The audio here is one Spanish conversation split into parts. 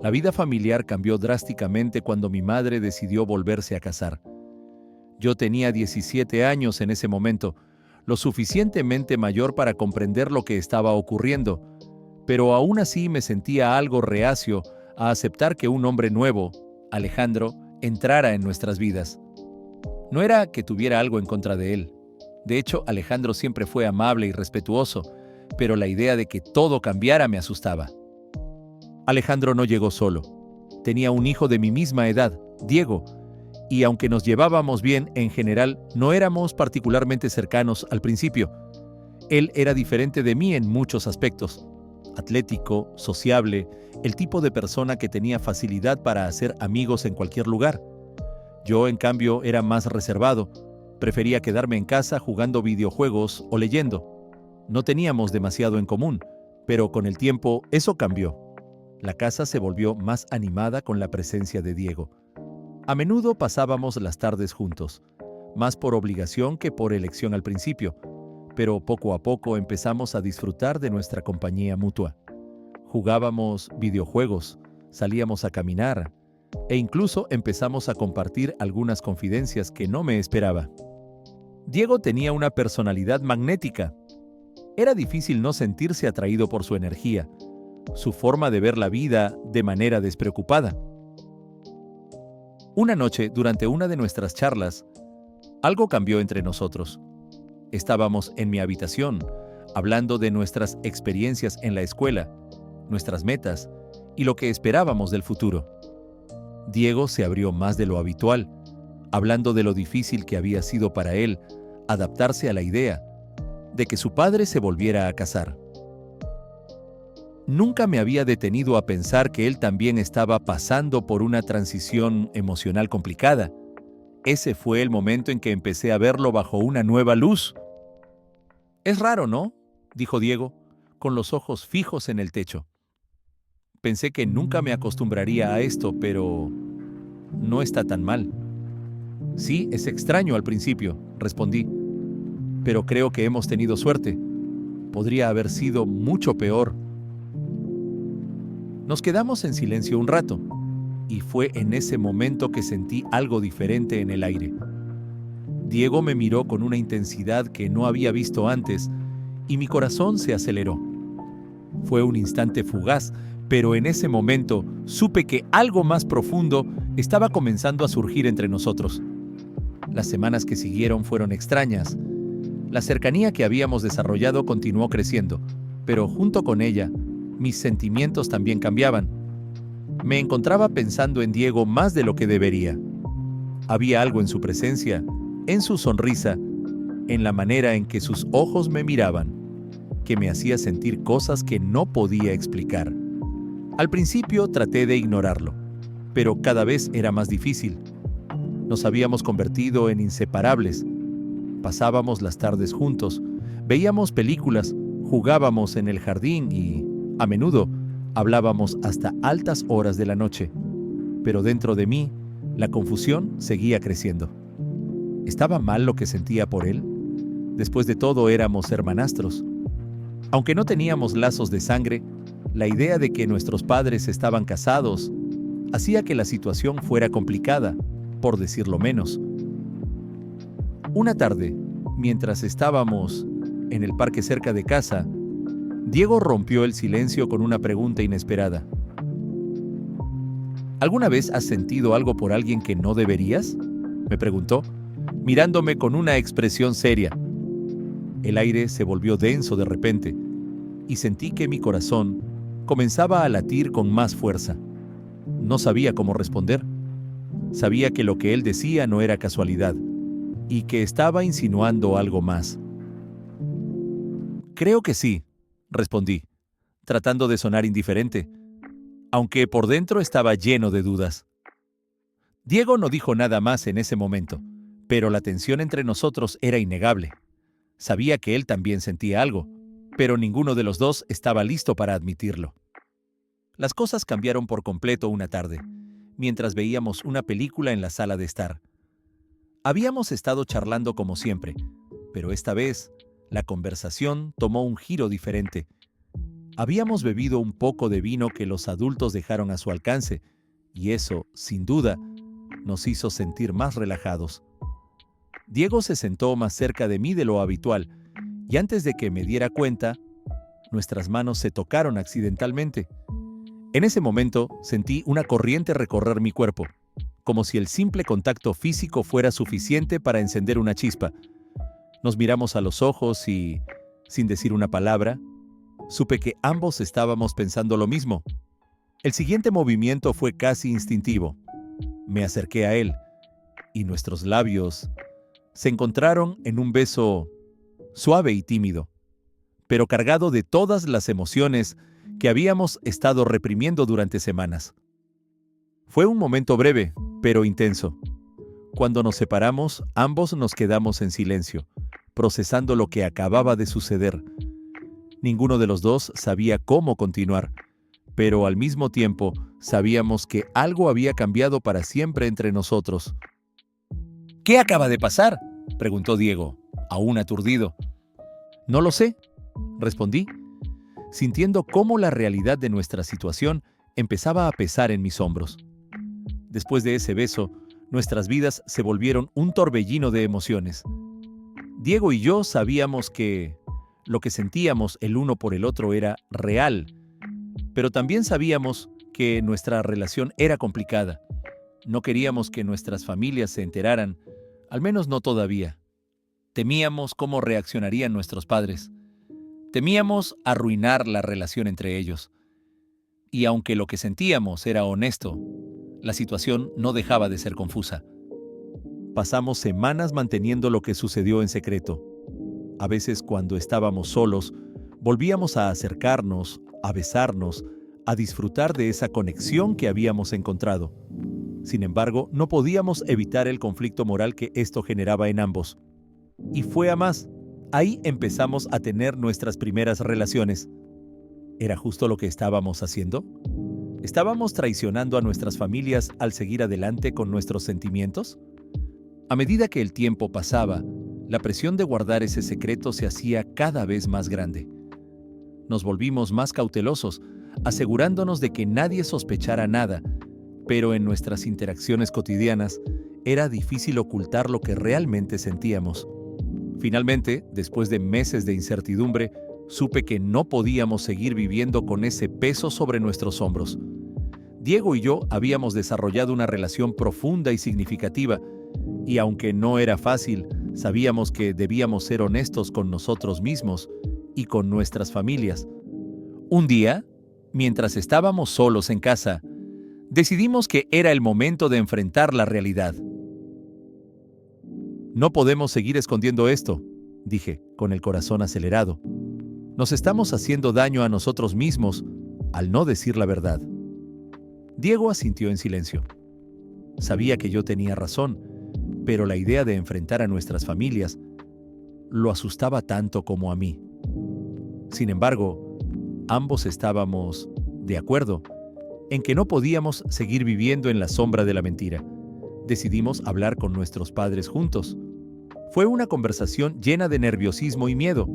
La vida familiar cambió drásticamente cuando mi madre decidió volverse a casar. Yo tenía 17 años en ese momento, lo suficientemente mayor para comprender lo que estaba ocurriendo, pero aún así me sentía algo reacio a aceptar que un hombre nuevo, Alejandro, entrara en nuestras vidas. No era que tuviera algo en contra de él. De hecho, Alejandro siempre fue amable y respetuoso, pero la idea de que todo cambiara me asustaba. Alejandro no llegó solo. Tenía un hijo de mi misma edad, Diego, y aunque nos llevábamos bien, en general no éramos particularmente cercanos al principio. Él era diferente de mí en muchos aspectos. Atlético, sociable, el tipo de persona que tenía facilidad para hacer amigos en cualquier lugar. Yo, en cambio, era más reservado. Prefería quedarme en casa jugando videojuegos o leyendo. No teníamos demasiado en común, pero con el tiempo eso cambió. La casa se volvió más animada con la presencia de Diego. A menudo pasábamos las tardes juntos, más por obligación que por elección al principio, pero poco a poco empezamos a disfrutar de nuestra compañía mutua. Jugábamos videojuegos, salíamos a caminar e incluso empezamos a compartir algunas confidencias que no me esperaba. Diego tenía una personalidad magnética. Era difícil no sentirse atraído por su energía, su forma de ver la vida de manera despreocupada. Una noche, durante una de nuestras charlas, algo cambió entre nosotros. Estábamos en mi habitación, hablando de nuestras experiencias en la escuela, nuestras metas y lo que esperábamos del futuro. Diego se abrió más de lo habitual, hablando de lo difícil que había sido para él adaptarse a la idea de que su padre se volviera a casar. Nunca me había detenido a pensar que él también estaba pasando por una transición emocional complicada. Ese fue el momento en que empecé a verlo bajo una nueva luz. «Es raro, ¿no?», dijo Diego, con los ojos fijos en el techo. Pensé que nunca me acostumbraría a esto, pero no está tan mal. «Sí, es extraño al principio», respondí, «pero creo que hemos tenido suerte. Podría haber sido mucho peor». Nos quedamos en silencio un rato, y fue en ese momento que sentí algo diferente en el aire. Diego me miró con una intensidad que no había visto antes, y mi corazón se aceleró. Fue un instante fugaz, pero en ese momento supe que algo más profundo estaba comenzando a surgir entre nosotros. Las semanas que siguieron fueron extrañas. La cercanía que habíamos desarrollado continuó creciendo, pero junto con ella, mis sentimientos también cambiaban. Me encontraba pensando en Diego más de lo que debería. Había algo en su presencia, en su sonrisa, en la manera en que sus ojos me miraban, que me hacía sentir cosas que no podía explicar. Al principio traté de ignorarlo, pero cada vez era más difícil. Nos habíamos convertido en inseparables. Pasábamos las tardes juntos, veíamos películas, jugábamos en el jardín y, a menudo, hablábamos hasta altas horas de la noche. Pero dentro de mí, la confusión seguía creciendo. ¿Estaba mal lo que sentía por él? Después de todo, éramos hermanastros. Aunque no teníamos lazos de sangre, la idea de que nuestros padres estaban casados hacía que la situación fuera complicada, por decirlo menos. Una tarde, mientras estábamos en el parque cerca de casa, Diego rompió el silencio con una pregunta inesperada. ¿Alguna vez has sentido algo por alguien que no deberías?, me preguntó, mirándome con una expresión seria. El aire se volvió denso de repente, y sentí que mi corazón comenzaba a latir con más fuerza. No sabía cómo responder. Sabía que lo que él decía no era casualidad, y que estaba insinuando algo más. «Creo que sí», respondí, tratando de sonar indiferente, aunque por dentro estaba lleno de dudas. Diego no dijo nada más en ese momento, pero la tensión entre nosotros era innegable. Sabía que él también sentía algo, pero ninguno de los dos estaba listo para admitirlo. Las cosas cambiaron por completo una tarde, mientras veíamos una película en la sala de estar. Habíamos estado charlando como siempre, pero esta vez la conversación tomó un giro diferente. Habíamos bebido un poco de vino que los adultos dejaron a su alcance, y eso, sin duda, nos hizo sentir más relajados. Diego se sentó más cerca de mí de lo habitual, y antes de que me diera cuenta, nuestras manos se tocaron accidentalmente. En ese momento sentí una corriente recorrer mi cuerpo, como si el simple contacto físico fuera suficiente para encender una chispa. Nos miramos a los ojos y, sin decir una palabra, supe que ambos estábamos pensando lo mismo. El siguiente movimiento fue casi instintivo. Me acerqué a él, y nuestros labios se encontraron en un beso suave y tímido, pero cargado de todas las emociones que habíamos estado reprimiendo durante semanas. Fue un momento breve, pero intenso. Cuando nos separamos, ambos nos quedamos en silencio, procesando lo que acababa de suceder. Ninguno de los dos sabía cómo continuar, pero al mismo tiempo sabíamos que algo había cambiado para siempre entre nosotros. ¿Qué acaba de pasar?, preguntó Diego, aún aturdido. No lo sé, respondí, sintiendo cómo la realidad de nuestra situación empezaba a pesar en mis hombros. Después de ese beso, nuestras vidas se volvieron un torbellino de emociones. Diego y yo sabíamos que lo que sentíamos el uno por el otro era real, pero también sabíamos que nuestra relación era complicada. No queríamos que nuestras familias se enteraran, al menos no todavía. Temíamos cómo reaccionarían nuestros padres. Temíamos arruinar la relación entre ellos. Y aunque lo que sentíamos era honesto, la situación no dejaba de ser confusa. Pasamos semanas manteniendo lo que sucedió en secreto. A veces, cuando estábamos solos, volvíamos a acercarnos, a besarnos, a disfrutar de esa conexión que habíamos encontrado. Sin embargo, no podíamos evitar el conflicto moral que esto generaba en ambos. Y fue a más. Ahí empezamos a tener nuestras primeras relaciones. ¿Era justo lo que estábamos haciendo? ¿Estábamos traicionando a nuestras familias al seguir adelante con nuestros sentimientos? A medida que el tiempo pasaba, la presión de guardar ese secreto se hacía cada vez más grande. Nos volvimos más cautelosos, asegurándonos de que nadie sospechara nada, pero en nuestras interacciones cotidianas era difícil ocultar lo que realmente sentíamos. Finalmente, después de meses de incertidumbre, supe que no podíamos seguir viviendo con ese peso sobre nuestros hombros. Diego y yo habíamos desarrollado una relación profunda y significativa, y aunque no era fácil, sabíamos que debíamos ser honestos con nosotros mismos y con nuestras familias. Un día, mientras estábamos solos en casa, decidimos que era el momento de enfrentar la realidad. No podemos seguir escondiendo esto, dije, con el corazón acelerado. Nos estamos haciendo daño a nosotros mismos al no decir la verdad. Diego asintió en silencio. Sabía que yo tenía razón, pero la idea de enfrentar a nuestras familias lo asustaba tanto como a mí. Sin embargo, ambos estábamos de acuerdo en que no podíamos seguir viviendo en la sombra de la mentira. Decidimos hablar con nuestros padres juntos. Fue una conversación llena de nerviosismo y miedo,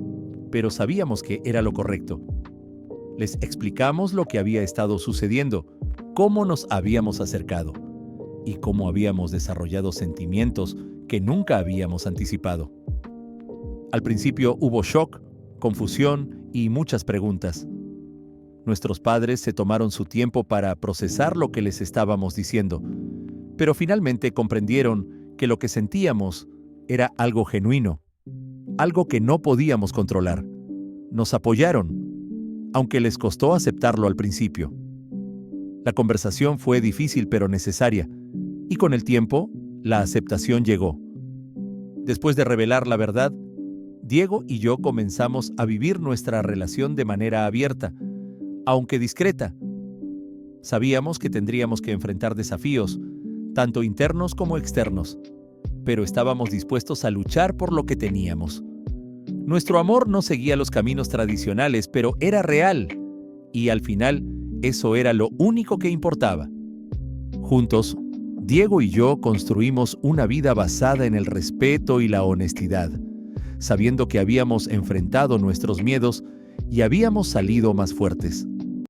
pero sabíamos que era lo correcto. Les explicamos lo que había estado sucediendo, cómo nos habíamos acercado y cómo habíamos desarrollado sentimientos que nunca habíamos anticipado. Al principio hubo shock, confusión y muchas preguntas. Nuestros padres se tomaron su tiempo para procesar lo que les estábamos diciendo, pero finalmente comprendieron que lo que sentíamos era algo genuino, algo que no podíamos controlar. Nos apoyaron, aunque les costó aceptarlo al principio. La conversación fue difícil pero necesaria, y con el tiempo, la aceptación llegó. Después de revelar la verdad, Diego y yo comenzamos a vivir nuestra relación de manera abierta, aunque discreta. Sabíamos que tendríamos que enfrentar desafíos, tanto internos como externos, pero estábamos dispuestos a luchar por lo que teníamos. Nuestro amor no seguía los caminos tradicionales, pero era real, y al final, eso era lo único que importaba. Juntos, Diego y yo construimos una vida basada en el respeto y la honestidad, sabiendo que habíamos enfrentado nuestros miedos y habíamos salido más fuertes.